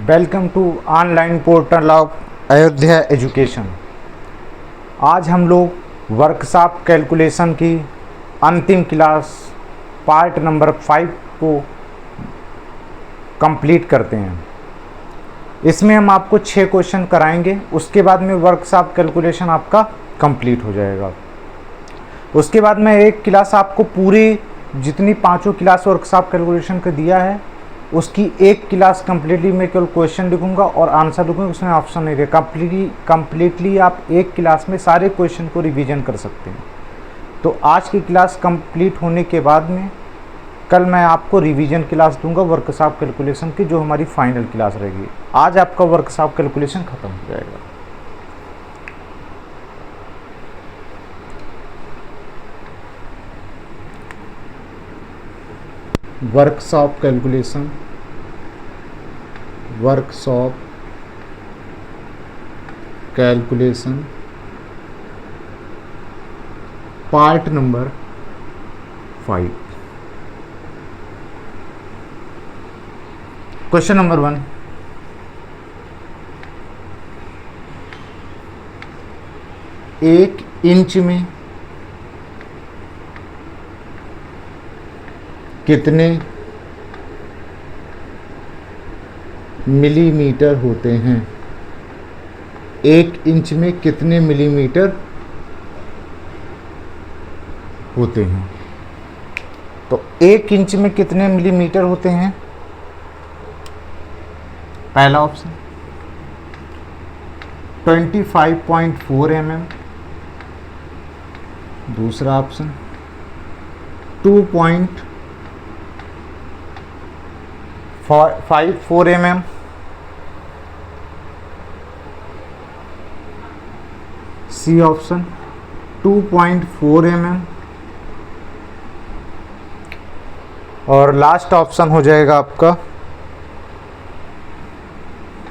Welcome to online portal of Ayodhya education. आज हम लोग वर्कशॉप कैलकुलेशन की अंतिम क्लास पार्ट नंबर 5 को कंप्लीट करते हैं। इसमें हम आपको 6 क्वेश्चन कराएंगे, उसके बाद में वर्कशॉप कैलकुलेशन आपका कंप्लीट हो जाएगा। उसके बाद में एक क्लास आपको पूरी जितनी 5 क्लास वर्कशॉप कैलकुलेशन का दिया है उसकी एक क्लास कम्प्लीटली मैं केवल क्वेश्चन लिखूंगा और आंसर लिखूंगा, उसमें ऑप्शन नहीं रहेगा। कम्प्लीटली आप एक क्लास में सारे क्वेश्चन को रिवीजन कर सकते हैं। तो आज की क्लास कंप्लीट होने के बाद में कल मैं आपको रिवीजन क्लास दूंगा वर्कशॉप कैलकुलेशन की, जो हमारी फाइनल क्लास रहेगी। आज आपका वर्कशॉप कैलकुलेशन ख़त्म हो जाएगा। Workshop calculation part number 5। Question number 1, एक इंच में कितने मिलीमीटर होते हैं? एक इंच में कितने मिलीमीटर होते हैं? तो एक इंच में कितने मिलीमीटर होते हैं? पहला ऑप्शन 25.4 mm, दूसरा option 2.54 mm, C option 2.4 mm और लास्ट ऑप्शन हो जाएगा आपका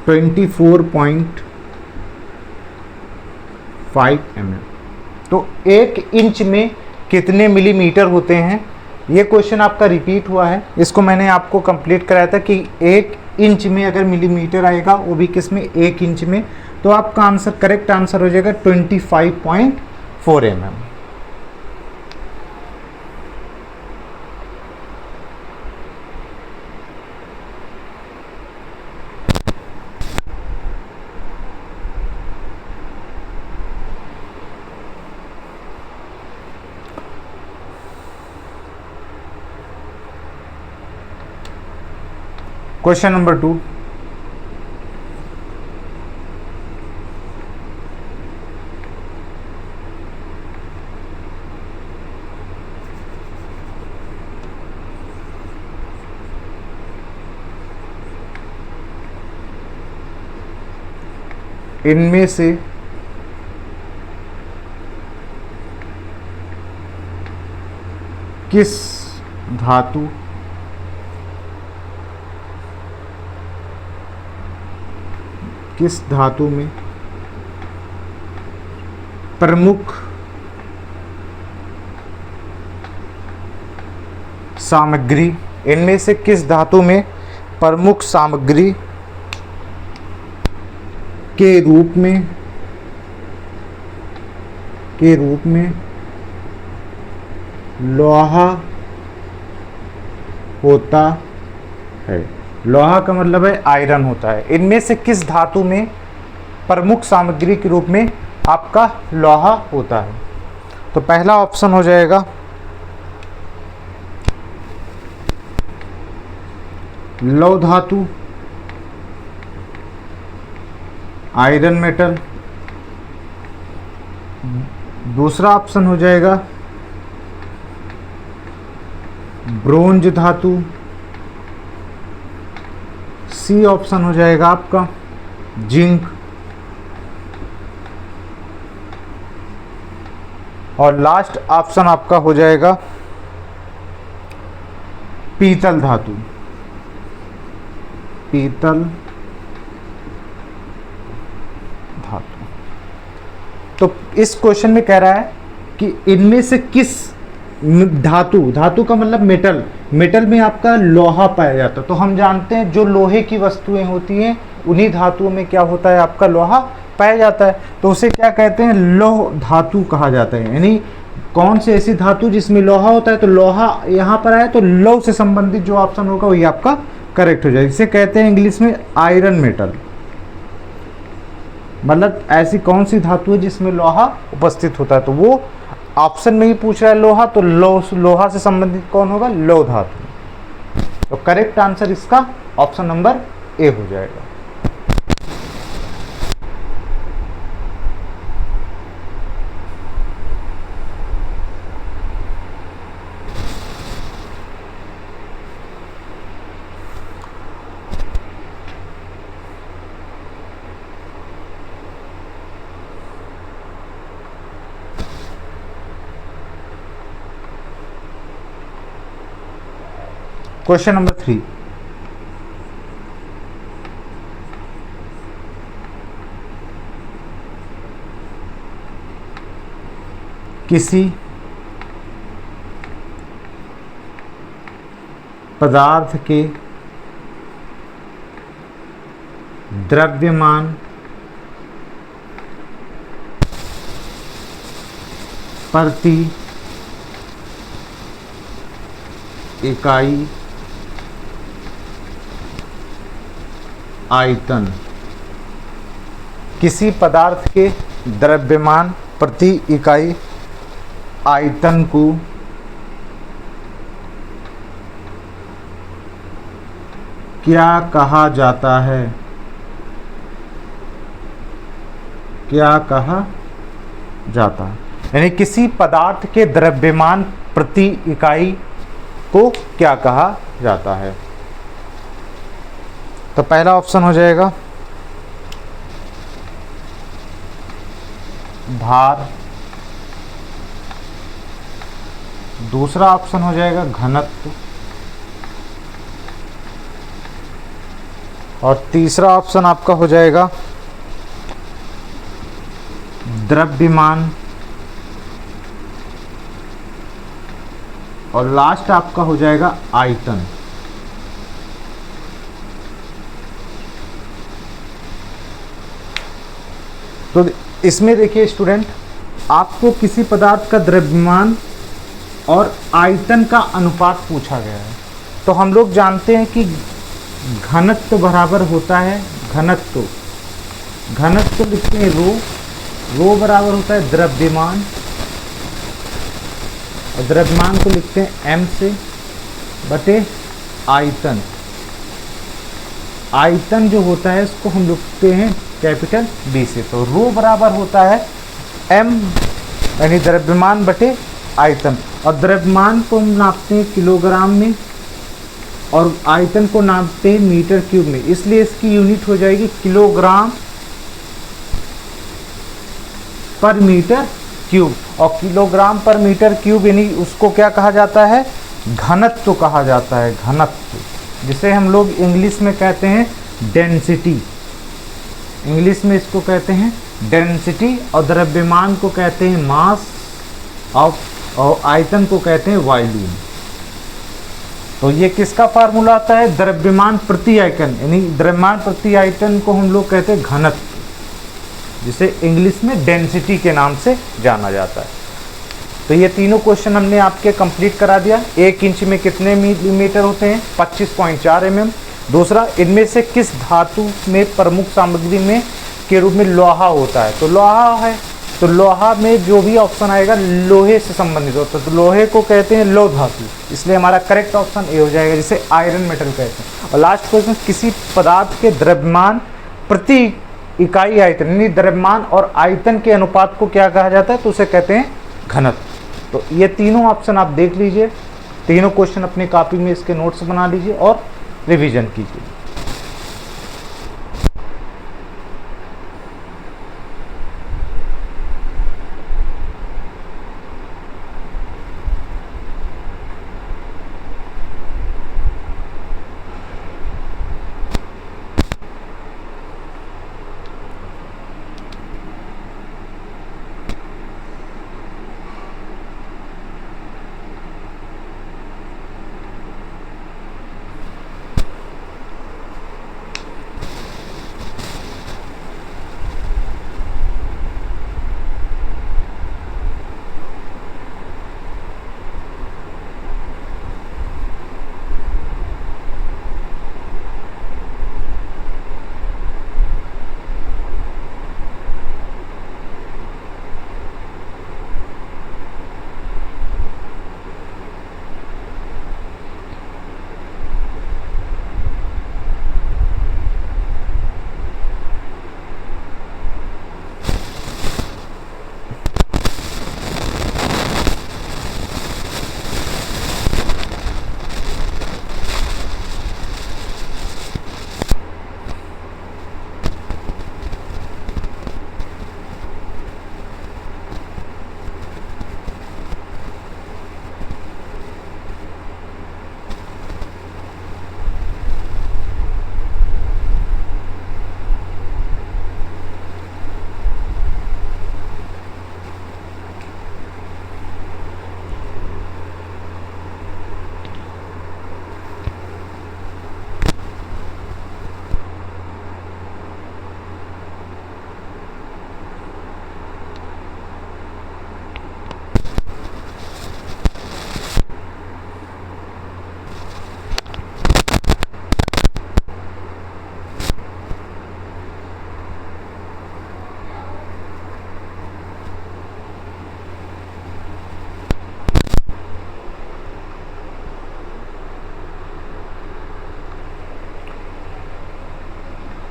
24.5 mm। तो एक इंच में कितने मिलीमीटर होते हैं, ये क्वेश्चन आपका रिपीट हुआ है। इसको मैंने आपको कंप्लीट कराया था कि एक इंच में अगर मिलीमीटर आएगा वो भी किस में, एक इंच में, तो आपका आंसर करेक्ट आंसर हो जाएगा 25.4 mm। क्वेश्चन नंबर 2, इनमें से किस धातु में प्रमुख सामग्री, इनमें से किस धातु में प्रमुख सामग्री के रूप में लोहा होता है? लोहा का मतलब है आयरन होता है। इनमें से किस धातु में प्रमुख सामग्री के रूप में आपका लोहा होता है? तो पहला ऑप्शन हो जाएगा लौह धातु, आयरन मेटल। दूसरा ऑप्शन हो जाएगा ब्रोंज धातु। सी ऑप्शन हो जाएगा आपका जिंक। और लास्ट ऑप्शन आपका हो जाएगा पीतल धातु। तो इस क्वेश्चन में कह रहा है कि इनमें से किस धातु, धातु का मतलब मेटल, मेटल में आपका लोहा पाया जाता है। तो हम जानते हैं जो लोहे की वस्तुएं होती हैं उन्हीं धातुओं में क्या होता है, आपका लोहा पाया जाता है। तो उसे क्या कहते हैं, लौह धातु कहा जाता है। यानी कौन सी ऐसी धातु जिसमें लोहा होता है, तो लोहा यहाँ पर आया तो लौह से संबंधित जो ऑप्शन होगा वही आपका करेक्ट हो जाएगा। इसे कहते हैं इंग्लिश में आयरन मेटल। मतलब ऐसी कौन सी धातु है जिसमें लोहा उपस्थित होता है, तो वो ऑप्शन में ही पूछ रहा है लोहा, तो लोहा से संबंधित कौन होगा, लौह धातु। तो करेक्ट आंसर इसका ऑप्शन नंबर ए हो जाएगा। क्वेश्चन नंबर 3, किसी पदार्थ के द्रव्यमान प्रति इकाई आयतन, किसी पदार्थ के द्रव्यमान प्रति इकाई आयतन को क्या कहा जाता है, क्या कहा जाता है। यानी किसी पदार्थ के द्रव्यमान प्रति इकाई को क्या कहा जाता है। तो पहला ऑप्शन हो जाएगा भार, दूसरा ऑप्शन हो जाएगा घनत्व, और तीसरा ऑप्शन आपका हो जाएगा द्रव्यमान, और लास्ट आपका हो जाएगा आयतन। तो इसमें देखिए स्टूडेंट, आपको किसी पदार्थ का द्रव्यमान और आयतन का अनुपात पूछा गया है। तो हम लोग जानते हैं कि घनत्व बराबर होता है घनत्व, घनत्व लिखते हैं रो, रो बराबर होता है द्रव्यमान, और द्रव्यमान को लिखते हैं m से बटे आयतन। आयतन जो होता है इसको हम लिखते हैं कैपिटल B से। तो रो बराबर होता है m यानी द्रव्यमान बटे आयतन, और द्रव्यमान को हम नापते हैं किलोग्राम में और आयतन को नापते हैं मीटर क्यूब में, इसलिए इसकी यूनिट हो जाएगी किलोग्राम पर मीटर क्यूब। और किलोग्राम पर मीटर क्यूब यानी उसको क्या कहा जाता है, घनत्व कहा जाता है, घनत्व, जिसे हम लोग इंग्लिश में कहते हैं डेंसिटी। इंग्लिश में इसको कहते हैं डेंसिटी, और द्रव्यमान को कहते हैं मास, और आयतन को कहते हैं वॉल्यूम। तो ये किसका फार्मूला आता है, द्रव्यमान प्रति आयतन, यानी द्रव्यमान प्रति आयतन को हम लोग कहते हैं घनत्व, जिसे इंग्लिश में डेंसिटी के नाम से जाना जाता है। तो ये तीनों क्वेश्चन हमने आपके कंप्लीट करा दिया। 1 इंच में कितने मिलीमीटर होते हैं, 25.4 mm। दूसरा, इनमें से किस धातु में प्रमुख सामग्री में के रूप में लोहा होता है, तो लोहा है, तो लोहा में जो भी ऑप्शन आएगा लोहे से संबंधित होता है, तो लोहे को कहते हैं लौह धातु, इसलिए हमारा करेक्ट ऑप्शन ए हो जाएगा, जिसे आयरन मेटल कहते हैं। और लास्ट क्वेश्चन, किसी पदार्थ के द्रव्यमान प्रति इकाई आयतन, यानी द्रव्यमान और आयतन के अनुपात को क्या कहा जाता है, तो उसे कहते हैं घनत्व। तो ये तीनों ऑप्शन आप देख लीजिए, तीनों क्वेश्चन अपनी कॉपी में इसके नोट्स बना लीजिए और रिवीजन कीजिए।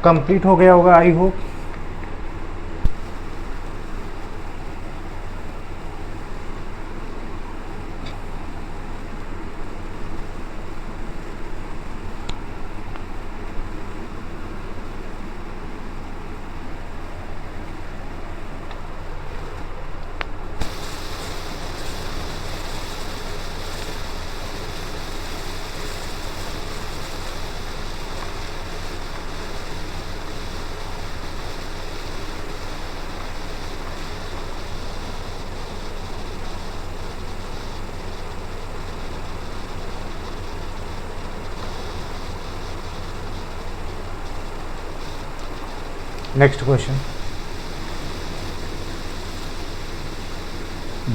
कंप्लीट हो गया होगा, आई होप। नेक्स्ट क्वेश्चन,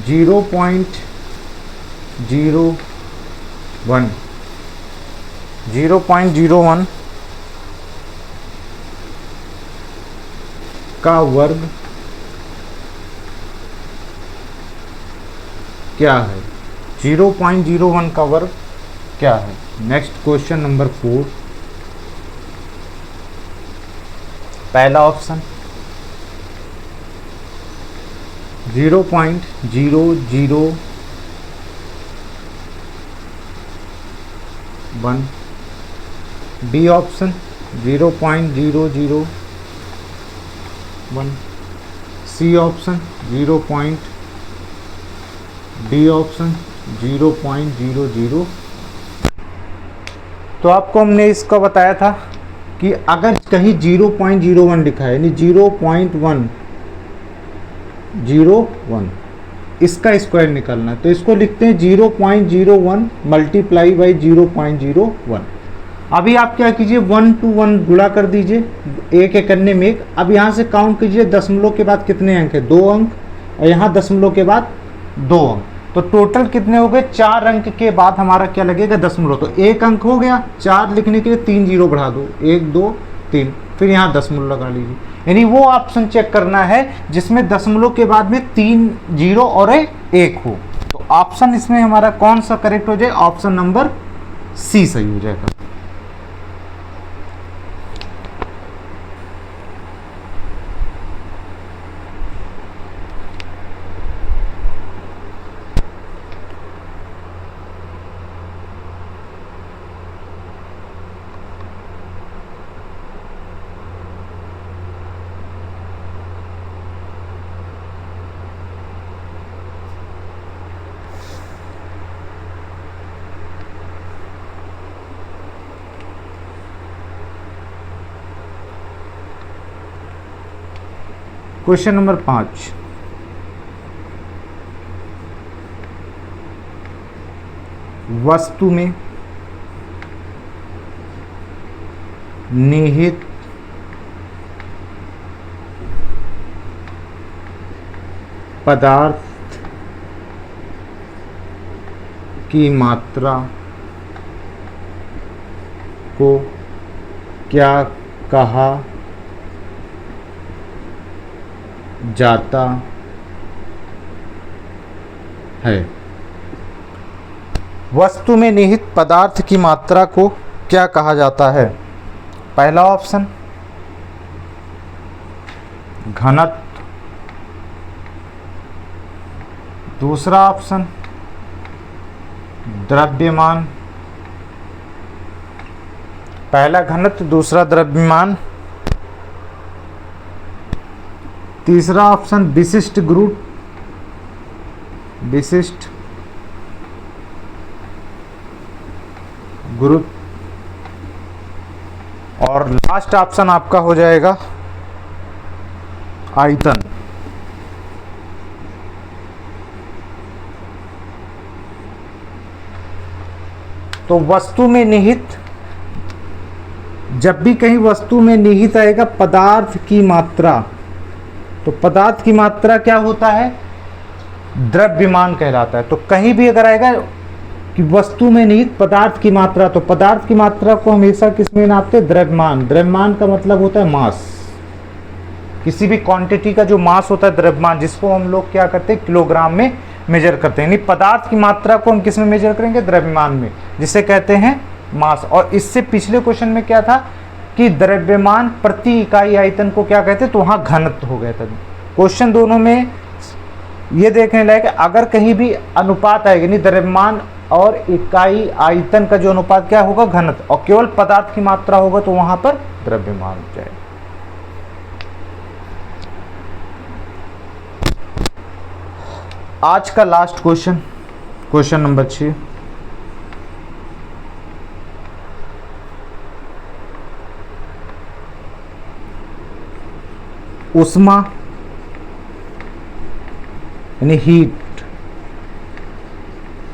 0.01 का वर्ग क्या है? 0.01 का वर्ग क्या है? नेक्स्ट क्वेश्चन नंबर 4, पहला option 0.001, B option 0.001, C option 0. D option 0.00। तो आपको हमने इसका बताया था कि अगर कहीं 0.01 लिखा है यानी 0.101 इसका स्क्वायर निकालना है, तो इसको लिखते हैं 0.01 मल्टीप्लाई बाई 0.01। अभी आप क्या कीजिए 1 to 1 गुणा कर दीजिए, एक एक करने में एक। अब यहाँ से काउंट कीजिए दशमलव के बाद कितने अंक है, 2 अंक, और यहाँ दशमलव के बाद 2 अंक, तो टोटल कितने हो गए, 4 अंक के बाद हमारा क्या लगेगा, दशमलव। तो 1 अंक हो गया, 4 लिखने के लिए 3 जीरो बढ़ा दो, 1 2 3, फिर यहाँ दशमलव लगा लीजिए। यानी वो ऑप्शन चेक करना है जिसमें दशमलव के बाद में 3 जीरो और 1 हो। तो ऑप्शन इसमें हमारा कौन सा करेक्ट हो जाए, ऑप्शन नंबर सी सही हो जाएगा। क्वेश्चन नंबर 5, वस्तु में निहित पदार्थ की मात्रा को क्या कहा जाता है? वस्तु में निहित पदार्थ की मात्रा को क्या कहा जाता है? पहला ऑप्शन घनत्व, दूसरा ऑप्शन द्रव्यमान, पहला घनत्व दूसरा द्रव्यमान, तीसरा ऑप्शन विशिष्ट गुरुत्व, विशिष्ट गुरुत्व, और लास्ट ऑप्शन आपका हो जाएगा आयतन। तो वस्तु में निहित, जब भी कहीं वस्तु में निहित आएगा पदार्थ की मात्रा, तो पदार्थ की मात्रा क्या होता है, द्रव्यमान कहलाता है। तो कहीं भी अगर आएगा कि वस्तु में निहित पदार्थ की मात्रा, तो पदार्थ की मात्रा को हमेशा किस में नापते हैं, द्रव्यमान। द्रव्यमान का मतलब होता है मास, किसी भी क्वांटिटी का जो मास होता है द्रव्यमान, जिसको हम लोग क्या करते हैं, किलोग्राम में मेजर करते हैं। यानी पदार्थ की मात्रा को हम किस में मेजर करेंगे, द्रव्यमान में, जिसे कहते हैं मास। और इससे पिछले क्वेश्चन में क्या था कि द्रव्यमान प्रति इकाई आयतन को क्या कहते हैं, तो वहाँ घनत्व हो गया था। क्वेश्चन दोनों में ये देखने लायक है, अगर कहीं भी अनुपात आएगा यानी द्रव्यमान और इकाई आयतन का जो अनुपात क्या होगा, घनत्व, और केवल पदार्थ की मात्रा होगा तो वहां पर द्रव्यमान हो जाएगा। आज का लास्ट क्वेश्चन, क्वेश्चन नंबर 6। उष्मा यानी हीट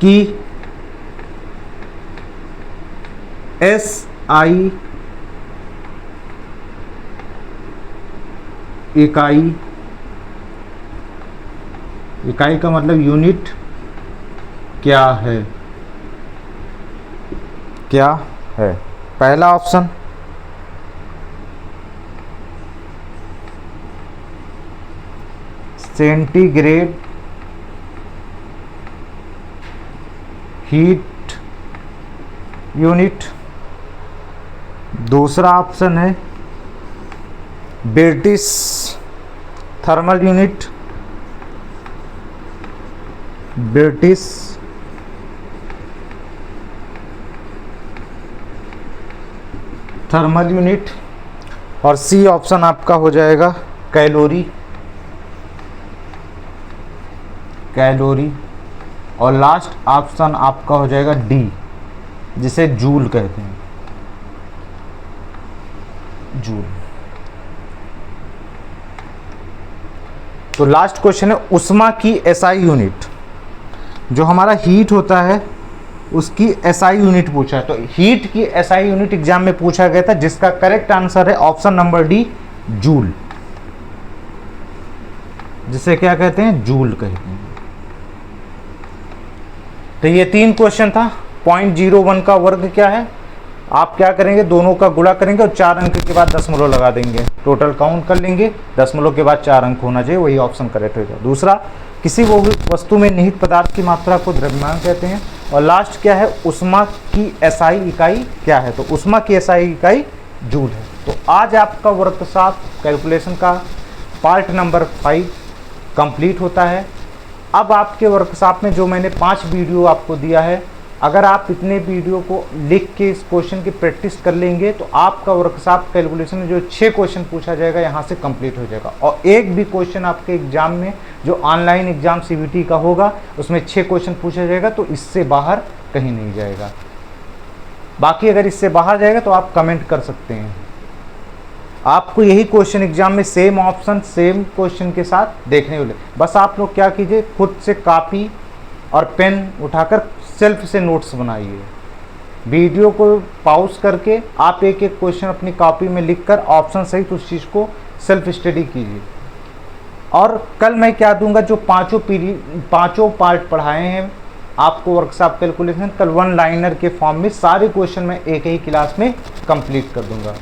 की SI इकाई, इकाई का मतलब यूनिट क्या है, क्या है? पहला ऑप्शन सेंटीग्रेड हीट यूनिट, दूसरा ऑप्शन है British thermal unit, British thermal unit, और सी ऑप्शन आपका हो जाएगा कैलोरी, कैलोरी, और लास्ट ऑप्शन आपका हो जाएगा डी, जिसे जूल कहते हैं, जूल। तो लास्ट क्वेश्चन है उष्मा की एसआई यूनिट, जो हमारा हीट होता है उसकी एसआई यूनिट पूछा है। तो हीट की एसआई यूनिट एग्जाम में पूछा गया था, जिसका करेक्ट आंसर है ऑप्शन नंबर डी, जूल, जिसे क्या कहते हैं, जूल कहते हैं। तो ये 3 क्वेश्चन था। 0.01 का वर्ग क्या है, आप क्या करेंगे, दोनों का गुणा करेंगे और 4 अंक के बाद दशमलव लगा देंगे, टोटल काउंट कर लेंगे, दशमलव के बाद 4 अंक होना चाहिए, वही ऑप्शन करेक्ट होगा। दूसरा, किसी वो वस्तु में निहित पदार्थ की मात्रा को द्रव्यमान कहते हैं। और लास्ट क्या है, उष्मा की एसआई इकाई क्या है, तो उष्मा की एसआई इकाई जूल है। तो आज आपका वर्कशॉप कैलकुलेशन का पार्ट नंबर 5 कंप्लीट होता है। अब आपके वर्कशॉप में जो मैंने 5 वीडियो आपको दिया है, अगर आप इतने वीडियो को लिख के इस क्वेश्चन की प्रैक्टिस कर लेंगे तो आपका वर्कशॉप कैलकुलेशन में जो 6 क्वेश्चन पूछा जाएगा यहाँ से कंप्लीट हो जाएगा। और एक भी क्वेश्चन आपके एग्जाम में जो ऑनलाइन एग्जाम सीबीटी का होगा उसमें 6 क्वेश्चन पूछा जाएगा, तो इससे बाहर कहीं नहीं जाएगा। बाकी अगर इससे बाहर जाएगा तो आप कमेंट कर सकते हैं। आपको यही क्वेश्चन एग्जाम में सेम ऑप्शन सेम क्वेश्चन के साथ देखने वाले, बस आप लोग क्या कीजिए, खुद से कॉपी और पेन उठाकर सेल्फ से नोट्स बनाइए। वीडियो को पॉज करके आप एक एक क्वेश्चन अपनी कॉपी में लिखकर ऑप्शन सहित उस चीज़ को सेल्फ स्टडी कीजिए। और कल मैं क्या दूंगा, जो पाँचों पार्ट पढ़ाए हैं आपको वर्कशॉप कैलकुलेशन, कल 1 लाइनर के फॉर्म में सारे क्वेश्चन मैं एक ही क्लास में कंप्लीट कर दूंगा।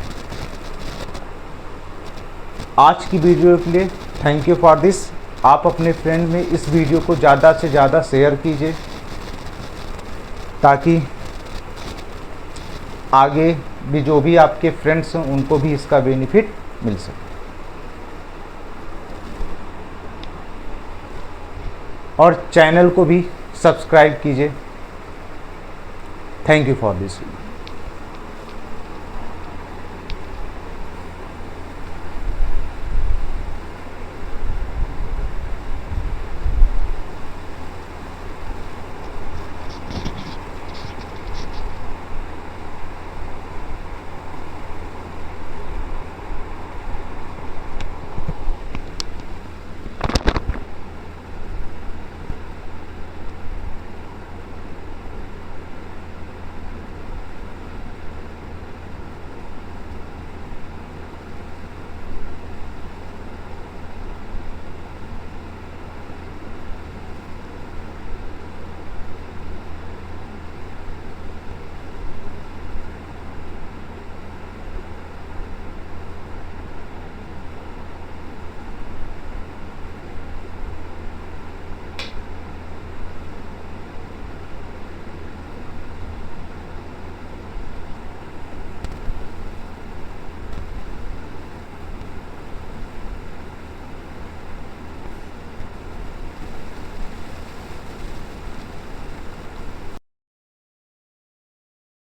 आज की वीडियो के लिए थैंक यू फॉर दिस। आप अपने फ्रेंड में इस वीडियो को ज़्यादा से ज़्यादा शेयर कीजिए, ताकि आगे भी जो भी आपके फ्रेंड्स हैं उनको भी इसका बेनिफिट मिल सके। और चैनल को भी सब्सक्राइब कीजिए। Thank you for this video.